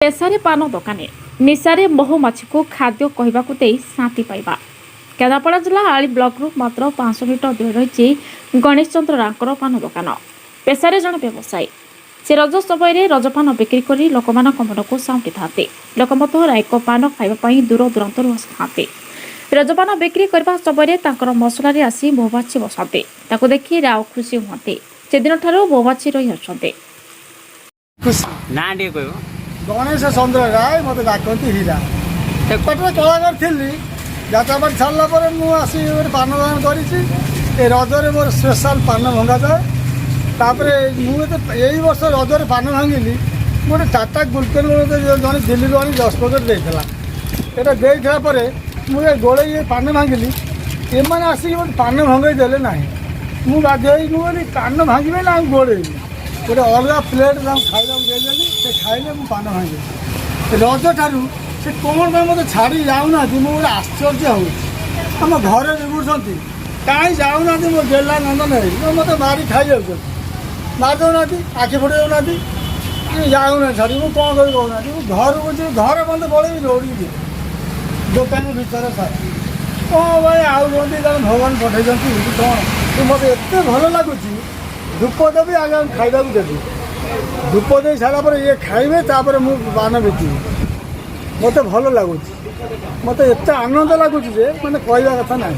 पेशारे पान दोकानी निशारे महुमाछी को खाद्य कहवाक शांति पाइबा। केन्द्रापड़ा जिला आली ब्लॉक मात्र 500 मीटर दूर रही गणेश चंद्र रांकर पान दोकान। पेशारे जन व्यवसायी से रज समय रजपान बिक्री कर लोक मन को साउंटी था। लोक एक पान खावाई दूर दूरांतर आसी रजपान बिक्री करने समय मसलार आसी महुमाछी बसते देखी राव खुशी हुए। से दिन ठार महुमाछी रही अच्छे गणेश चंद्र राय मत डाकती हीरा एपटे कलाकार थी जात्रापाट छाड़ा पर मुझे गोटे पान दान कर रजरे मोर स्पेशल पान भंगा जाए। तापर मुझे यही वर्ष रजरे पान भांगिली गोटे टाटा गुलपेन जन दिल्ली आनी 10 पैकेट देता यहाँ मुझे गोड़े पान भांगिली एम आसिक पान भंगे देले ना मुझे गाधे मुझे पान भांगे ना गोड़े गोटे अलग प्लेट खाइबा देदेली से खाइले मुझे पान भांगे रज ठारू से कौन मत छाड़ी जाऊना मुझे आश्चर्य होम घर बिगुड़ कहीं जाऊना मो गेला नंदन मत मारी खाई जाऊँ मार दौना आखि फुटे दौना जाऊना छाड़ी मुझे कौन कर कहना घर को घर बंद पड़े दौड़ी दुकान भर सारी कौन भाई आउ भगवान पठे कौन मत एत भल लगुच धूप देवी आगे खाइबा देवी धूप दे सारापर ये खाइबे तापर मु पान बेची मत भल लगुच मत एत आनंद लगुच मैंने कहवा कथा ना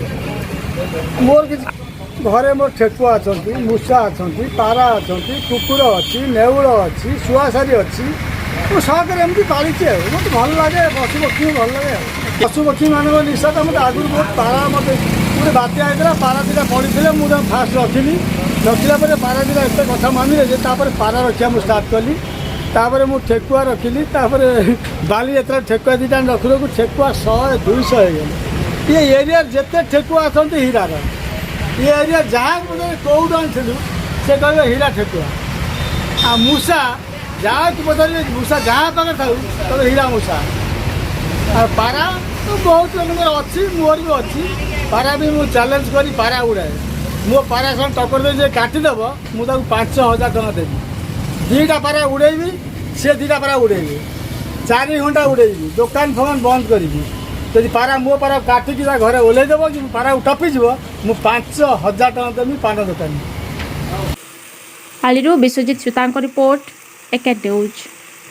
मोर कि घरे मोर ठेकुआ अच्छा मूषा अच्छा पारा अच्छा कुकुर अच्छी नेउल अच्छी शुआसारी अच्छी मो शौक एमती पाली मत भल लगे पशुपक्षी भल लगे पशुपक्षी मान निशा तो मत आगुरी बहुत पारा मत गोटे बात्या होता पारा दुटा पड़े मुझे फास्ट रखिली रखला पारा दुटा एत कथा मानिले पारा रखा मुझे स्टार्ट कली तापर मु ठेकुआ रखिली बाली ये ठेकुआ दुटा रखु रखु ठेकुआ 100-200 हो गए। ये एरिया जिते ठेकुआ अच्छा हीरार ये एरिया जहाँ कौट आनी से कहे हीरा ठेकुआ आ मूषा जहाँ कि पचारे मूषा जहाँ पाखे था तब हीरा मूषा आ पारा तो बहुत अच्छी मोर भी अच्छी पारा भी मुझे चैलेंज करी पारा उड़ाए मो पारा सब टक्कर दे काटिदेव मुझे 5,000 टଙ୍କା देवी दुईटा पारा उड़ेबी सी दुईटा पारा उड़ेबी 4 घंटा उड़ेबी दुकान फोकान बंद करी जदि पारा मो पारा काटिकी घरे ओल्लैदेव कि पारा टपिज मुझे 5,000 टଙ୍କା देवी पान दुकान। आली विश्वजित श्रुता रिपोर्ट एक न्यूज।